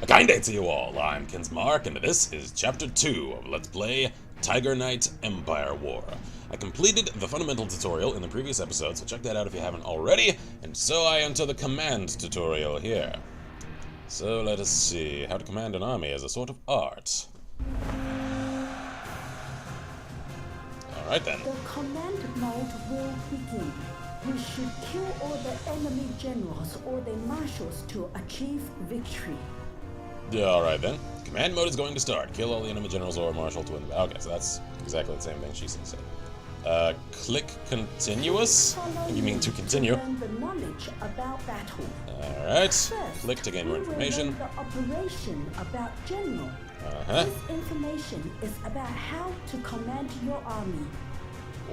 A kind day to you all, I'm Kinsmarck, and this is Chapter 2 of Let's Play Tiger Knight Empire War. I completed the fundamental tutorial in the previous episode, so check that out if you haven't already, and so I enter the command tutorial here. So let us see, how to command an army as a sort of art. Alright then. The command mode will begin. We should kill all the enemy generals or their marshals to achieve victory. Alright then. Command mode is going to start. Kill all the enemy generals or marshal to win the battle. Okay, so that's exactly the same thing she said. Click continuous? You mean to continue? Learn the knowledge about battle. Alright. First, Click to gain more information. The operation about general. Uh-huh. This information is about how to command your army.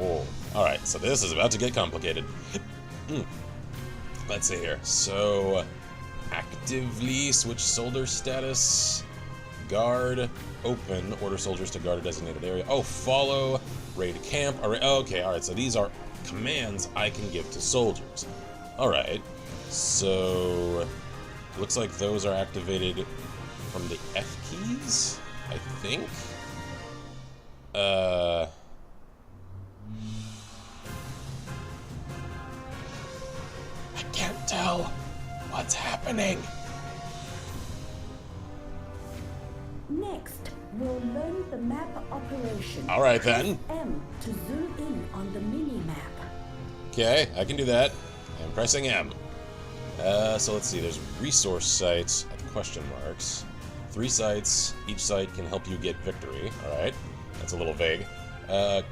Oh, alright, so this is about to get complicated. Let's see here. So, actively switch soldier status, guard, open, order soldiers to guard a designated area. Oh, follow, raid camp. Okay, alright, so these are commands I can give to soldiers. Alright, so looks like those are activated from the F keys, I think. I can't tell what's happening. Next, we'll learn the map operation. Alright then. Press M to zoom in on the mini-map. Okay, I can do that. I'm pressing M. So let's see, there's resource sites at question marks. 3 sites, each site can help you get victory. Alright, that's a little vague.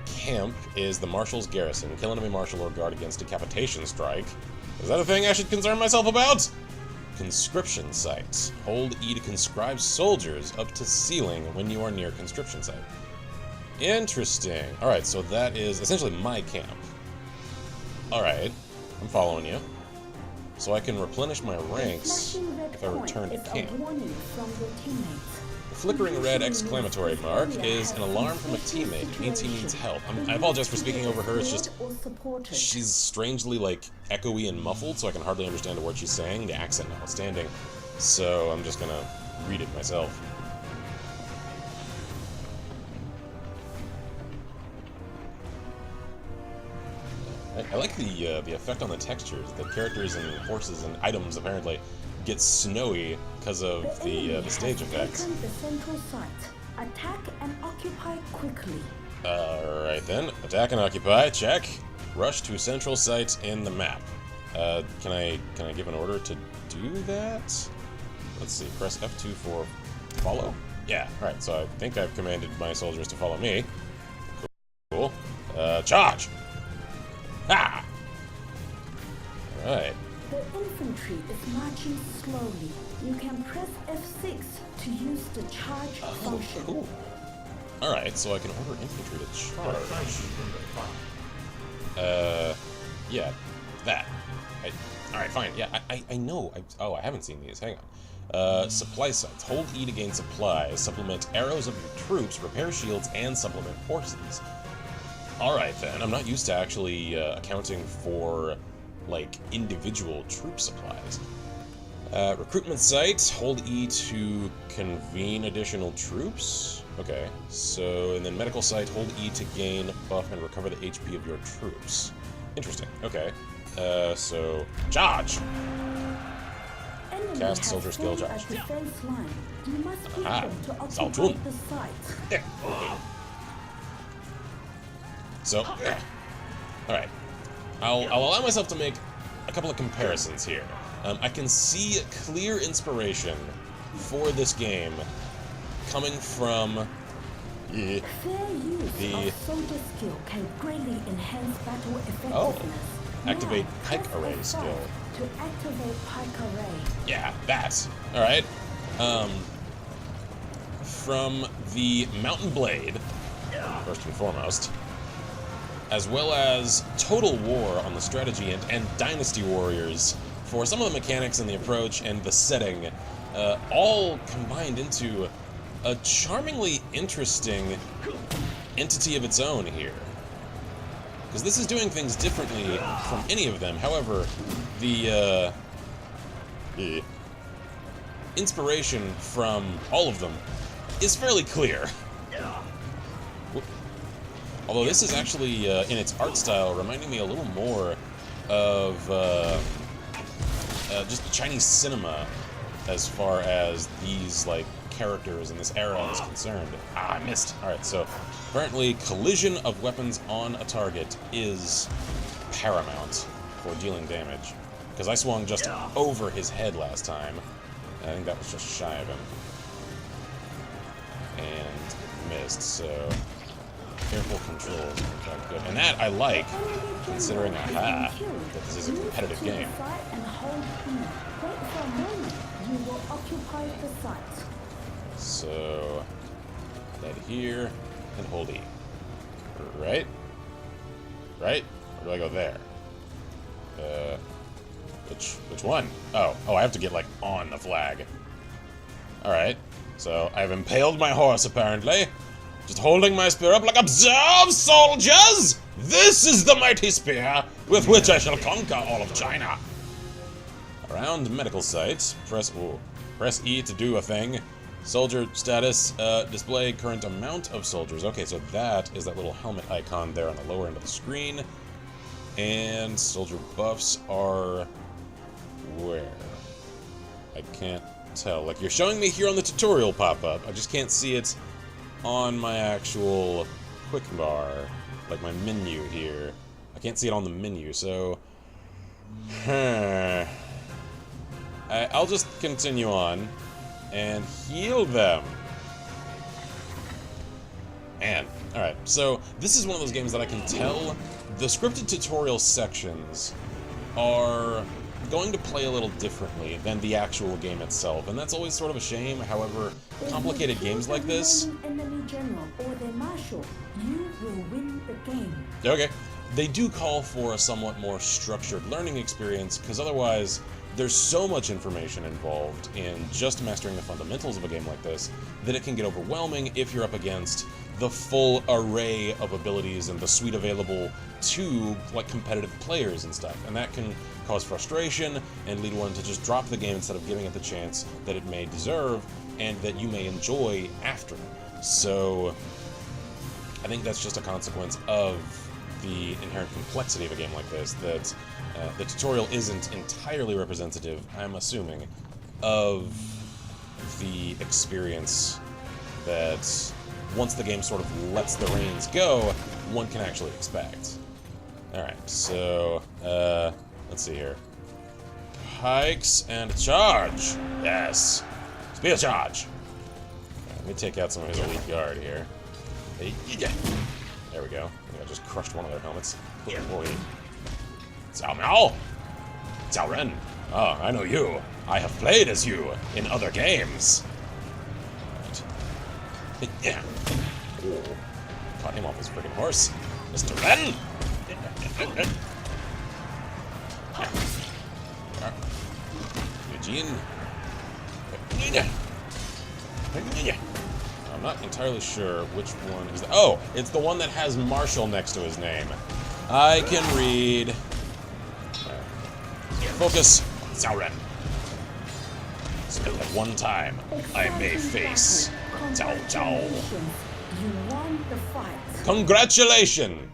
Camp is the marshal's garrison. Kill enemy marshal or guard against decapitation strike. Is that a thing I should concern myself about? Conscription sites. Hold E to conscribe soldiers up to ceiling when you are near conscription site. Interesting. Alright, so that is essentially my camp. Alright, I'm following you. So I can replenish my ranks if I return to camp. The flickering red exclamatory mark is an alarm from a teammate. It means he needs help. I apologize for speaking over her, it's just she's strangely, like, echoey and muffled, so I can hardly understand a word she's saying, the accent notwithstanding. So I'm just gonna read it myself. I like the effect on the textures. The characters and horses and items apparently get snowy because of the stage effects. The central site. Attack and occupy quickly. Alright then. Attack and occupy, check. Rush to central sites in the map. Can I give an order to do that? Let's see, press F2 for follow? Yeah, alright, so I think I've commanded my soldiers to follow me. Cool. Charge! Ha! Alright. The infantry is marching slowly. You can press F6 to use the charge function. Cool. Alright, so I can order infantry to charge. Yeah, that. Alright, fine. Yeah, I know. I haven't seen these. Hang on. Supply sites. Hold E to gain supplies, supplement arrows of your troops, repair shields, and supplement horses. Alright then, I'm not used to actually accounting for, like, individual troop supplies. Recruitment site, hold E to convene additional troops. Okay, so, and then medical site, hold E to gain, buff, and recover the HP of your troops. Interesting, okay. So, charge! Cast soldier skill charge. Ah, Saltun. Yeah. So, alright. I'll allow myself to make a couple of comparisons here. I can see clear inspiration for this game coming from the soldier skill can greatly enhance battle effectiveness. Oh, activate pike array skill. To activate pike array. Yeah, that. Alright. From the Mountain Blade, first and foremost, as well as Total War on the strategy and Dynasty Warriors for some of the mechanics and the approach and the setting, all combined into a charmingly interesting entity of its own here. Because this is doing things differently from any of them. However, the inspiration from all of them is fairly clear. Although this is actually, in its art style, reminding me a little more of just Chinese cinema as far as these, like, characters in this era is concerned. Ah, I missed. Alright, so apparently collision of weapons on a target is paramount for dealing damage. Because I swung just over his head last time. I think that was just shy of him. And it missed, so careful controls are good. And that I like, considering, that this is a competitive game. So, that here, and hold E. Right? Right? Or do I go there? Which one? Oh, I have to get, like, on the flag. Alright. So, I've impaled my horse, apparently. Just holding my spear up like, observe, soldiers! This is the mighty spear with which I shall conquer all of China. Around medical sites, press E to do a thing. Soldier status, display current amount of soldiers. Okay, so that is that little helmet icon there on the lower end of the screen. And soldier buffs are where? I can't tell. Like, you're showing me here on the tutorial pop-up. I just can't see it on my actual quick bar, like my menu here. I can't see it on the menu, so I'll just continue on and heal them. Man, alright, so this is one of those games that I can tell the scripted tutorial sections are going to play a little differently than the actual game itself, and that's always sort of a shame. However, complicated games like this... Okay. They do call for a somewhat more structured learning experience, because otherwise there's so much information involved in just mastering the fundamentals of a game like this that it can get overwhelming if you're up against the full array of abilities and the suite available to, like, competitive players and stuff. And that can cause frustration and lead one to just drop the game instead of giving it the chance that it may deserve and that you may enjoy after. So I think that's just a consequence of the inherent complexity of a game like this, that the tutorial isn't entirely representative, I'm assuming, of the experience that, once the game sort of lets the reins go, one can actually expect. Alright, so, let's see here. Hikes and charge! Yes! Spear charge! Right, let me take out some of his elite guard here. There we go. I think I just crushed one of their helmets. Good boy. Cao Miao! Cao Ren! Ah, I know you. I have played as you in other games. Right. Yeah. Ooh. Caught him off his friggin' horse. Mr. Ren! Eugene. I'm not entirely sure which one is the... Oh! It's the one that has Marshall next to his name. I can read. Focus. Cao Ren. So at one time, I may face Cao Cao. You won the fight. Congratulations!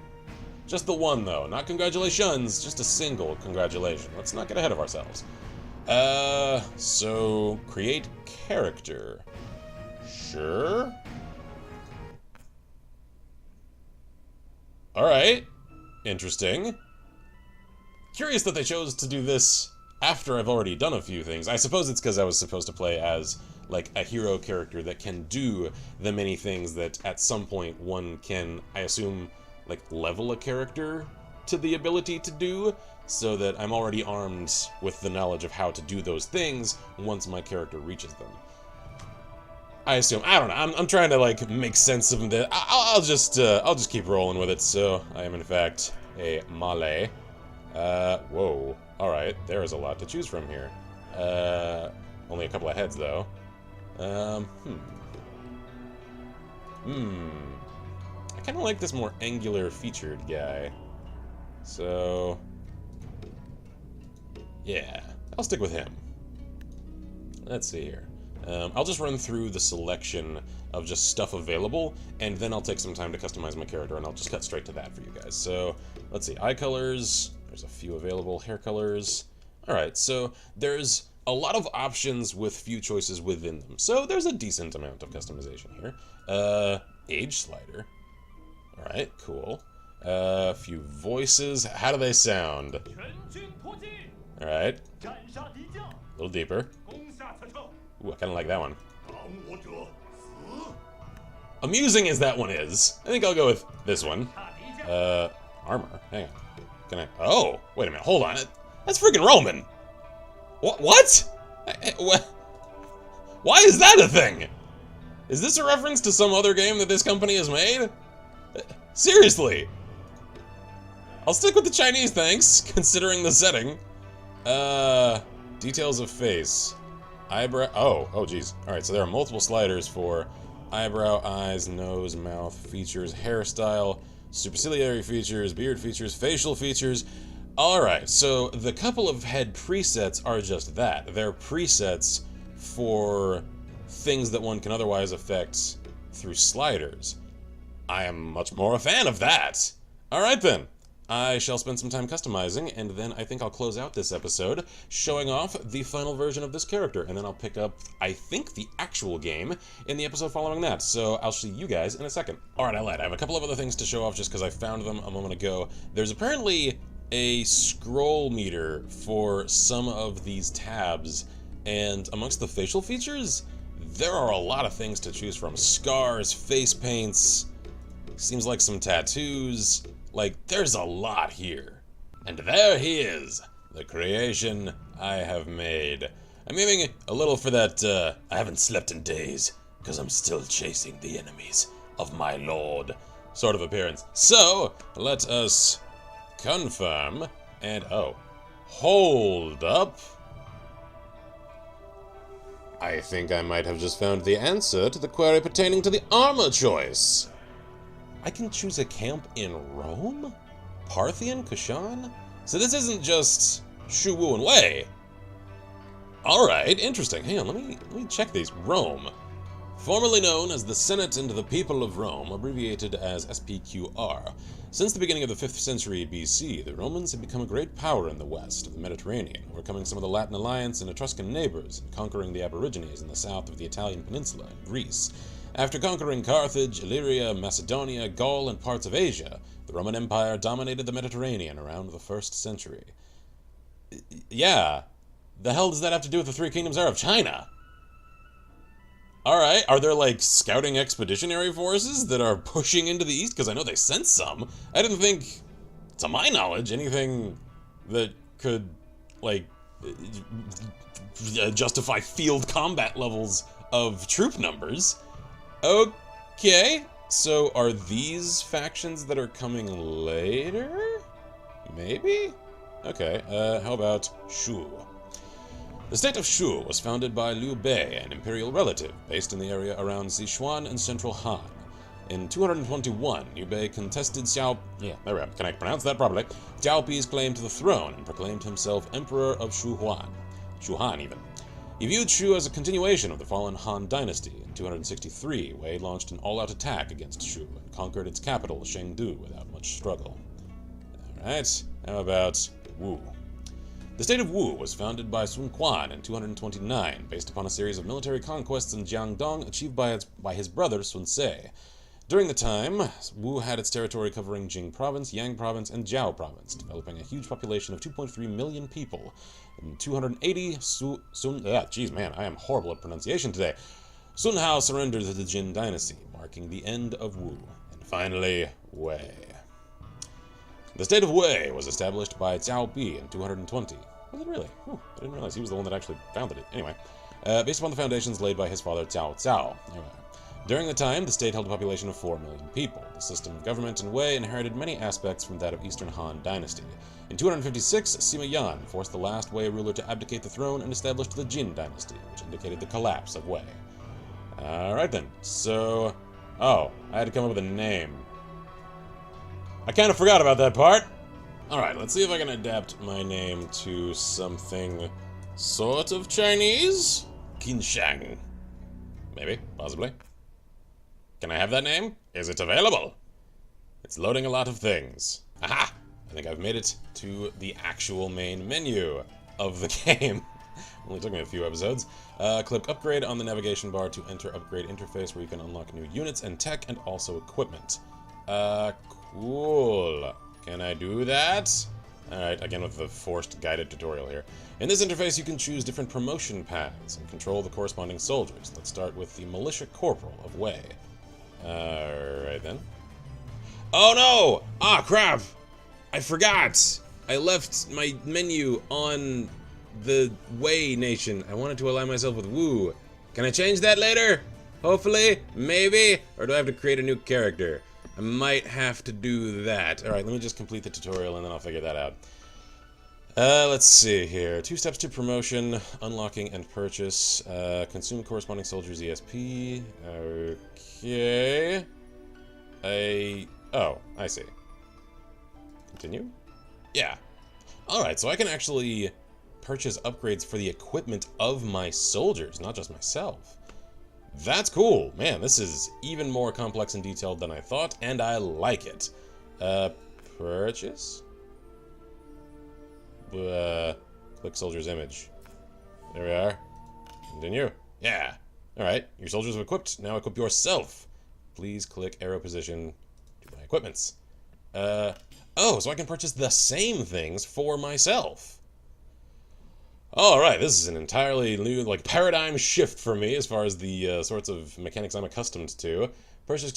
Just the one, though. Not congratulations, just a single congratulation. Let's not get ahead of ourselves. So create character. Sure. Alright. Interesting. Curious that they chose to do this after I've already done a few things. I suppose it's because I was supposed to play as, like, a hero character that can do the many things that at some point one can, I assume, like, level a character to the ability to do, so that I'm already armed with the knowledge of how to do those things once my character reaches them. I assume. I don't know. I'm trying to, like, make sense of it. I'll just keep rolling with it. So I am in fact a Malay. Whoa. All right. There is a lot to choose from here. Only a couple of heads though. I kind of like this more angular featured guy. So yeah, I'll stick with him. Let's see here. I'll just run through the selection of just stuff available, and then I'll take some time to customize my character, and I'll just cut straight to that for you guys. So, let's see, eye colors, there's a few available, hair colors. Alright, so there's a lot of options with few choices within them, so there's a decent amount of customization here. Age slider. Alright, cool. A few voices, how do they sound? Alright. A little deeper. Ooh, I kinda like that one. Amusing as that one is, I think I'll go with this one. Armor. Hang on. Can I? Oh, wait a minute. Hold on. That's freaking Roman. What? Why is that a thing? Is this a reference to some other game that this company has made? Seriously. I'll stick with the Chinese, thanks, considering the setting. Details of face. Eyebrow. Oh, geez. Alright, so there are multiple sliders for eyebrow, eyes, nose, mouth, features, hairstyle, superciliary features, beard features, facial features. Alright, so the couple of head presets are just that. They're presets for things that one can otherwise affect through sliders. I am much more a fan of that. Alright then. I shall spend some time customizing, and then I think I'll close out this episode showing off the final version of this character, and then I'll pick up, I think, the actual game in the episode following that, so I'll see you guys in a second. Alright, I lied. I have a couple of other things to show off just because I found them a moment ago. There's apparently a scroll meter for some of these tabs, and amongst the facial features, there are a lot of things to choose from. Scars, face paints, seems like some tattoos. Like, there's a lot here. And there he is, the creation I have made. I'm aiming a little for that, I haven't slept in days, because I'm still chasing the enemies of my lord sort of appearance. So, let us confirm, and hold up. I think I might have just found the answer to the query pertaining to the armor choice. I can choose a camp in Rome? Parthian? Kushan? So this isn't just Shu, Wu, and Wei. Alright, interesting. Hang on, let me check these. Rome. Formerly known as the Senate and the People of Rome, abbreviated as SPQR. Since the beginning of the 5th century BC, the Romans had become a great power in the west of the Mediterranean, overcoming some of the Latin alliance and Etruscan neighbors, and conquering the Aborigines in the south of the Italian peninsula and Greece. After conquering Carthage, Illyria, Macedonia, Gaul, and parts of Asia, the Roman Empire dominated the Mediterranean around the 1st century. Yeah, the hell does that have to do with the Three Kingdoms era of China? Alright, are there like scouting expeditionary forces that are pushing into the east? Because I know they sent some. I didn't think, to my knowledge, anything that could, like, justify field combat levels of troop numbers. Okay, so are these factions that are coming later? Maybe? Okay, how about Shu? The state of Shu was founded by Liu Bei, an imperial relative, based in the area around Sichuan and central Han. In 221, Liu Bei contested Xiao Pi's claim to the throne and proclaimed himself Emperor of Shuhan even. He viewed Shu as a continuation of the fallen Han dynasty. In 263, Wei launched an all-out attack against Shu and conquered its capital, Ch.2, without much struggle. Alright, how about Wu? The state of Wu was founded by Sun Quan in 229, based upon a series of military conquests in Jiangdong achieved by his brother Sun Ce. During the time, Wu had its territory covering Jing Province, Yang Province, and Jiao Province, developing a huge population of 2.3 million people. In 280, I am horrible at pronunciation today. Sun Hao surrendered to the Jin dynasty, marking the end of Wu. And finally, Wei. The state of Wei was established by Xiao Pi in 220. Was it really? I didn't realize he was the one that actually founded it. Anyway, based upon the foundations laid by his father Cao Cao. Anyway, during the time, the state held a population of 4 million people. The system of government in Wei inherited many aspects from that of Eastern Han dynasty. In 256, Sima Yan forced the last Wei ruler to abdicate the throne and established the Jin dynasty, which indicated the collapse of Wei. Alright then, so... I had to come up with a name. I kind of forgot about that part. Alright, let's see if I can adapt my name to something sort of Chinese. Qinshang. Maybe. Possibly. Can I have that name? Is it available? It's loading a lot of things. Aha! I think I've made it to the actual main menu of the game. Only took me a few episodes. Click upgrade on the navigation bar to enter upgrade interface where you can unlock new units and tech and also equipment. Cool. Can I do that? Alright, again with the forced guided tutorial here. In this interface you can choose different promotion paths and control the corresponding soldiers. Let's start with the Militia Corporal of Way. Alright then. Oh no! Ah, crap! I forgot! I left my menu on the Way Nation. I wanted to align myself with Woo. Can I change that later? Hopefully? Maybe? Or do I have to create a new character? I might have to do that. Alright, let me just complete the tutorial and then I'll figure that out. Let's see here. 2 steps to promotion, unlocking and purchase. Consume corresponding soldiers ESP. Okay. Oh, I see. Continue? Yeah. Alright, so I can actually purchase upgrades for the equipment of my soldiers, not just myself. That's cool. Man, this is even more complex and detailed than I thought, and I like it. Purchase? Click soldier's image. There we are. Continue. Yeah. Alright, your soldiers are equipped. Now equip yourself. Please click arrow position to my equipments. Oh, so I can purchase the same things for myself. Alright, this is an entirely new, paradigm shift for me as far as the sorts of mechanics I'm accustomed to. Purchase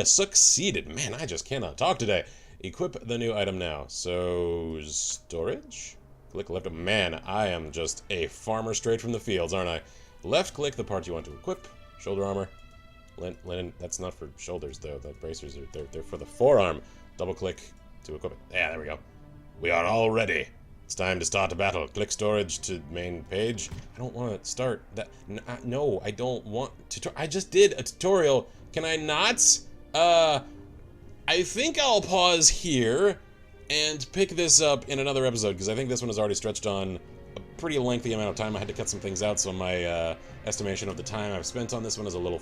succeeded. Man, I just cannot talk today. Equip the new item now. So, storage? Click left. Man, I am just a farmer straight from the fields, aren't I? Left click the part you want to equip. Shoulder armor. Linen, that's not for shoulders though. The bracers are, they're for the forearm. Double click to equip it. Yeah, there we go. We are all ready. It's time to start a battle. Click storage to main page. I don't want to start that. No, I don't want to. I just did a tutorial. Can I not? I think I'll pause here and pick this up in another episode because I think this one is already stretched on a pretty lengthy amount of time. I had to cut some things out, so my estimation of the time I've spent on this one is a little,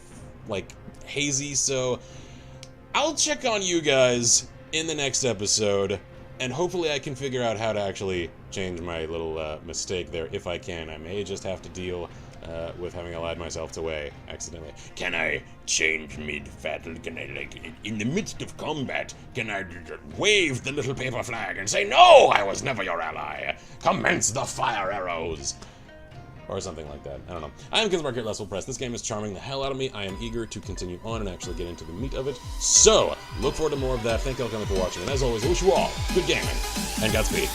hazy. So I'll check on you guys in the next episode. And hopefully I can figure out how to actually change my little mistake there, if I can. I may just have to deal with having allied myself to Way accidentally. Can I change mid-battle? Can I, in the midst of combat, can I wave the little paper flag and say, "No, I was never your ally. Commence the fire arrows." Or something like that. I don't know. I am Kinsmarck here at Let's Press. This game is charming the hell out of me. I am eager to continue on and actually get into the meat of it. So, look forward to more of that. Thank you all for watching. And as always, I wish you all good gaming and Godspeed.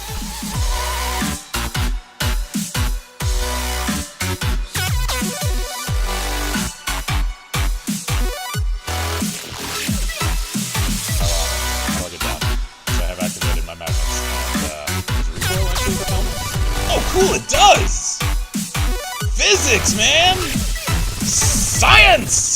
How do I get down? So I have activated my magnets. And, does recoil actually propel me? Oh, cool, it does! Physics, man! Science!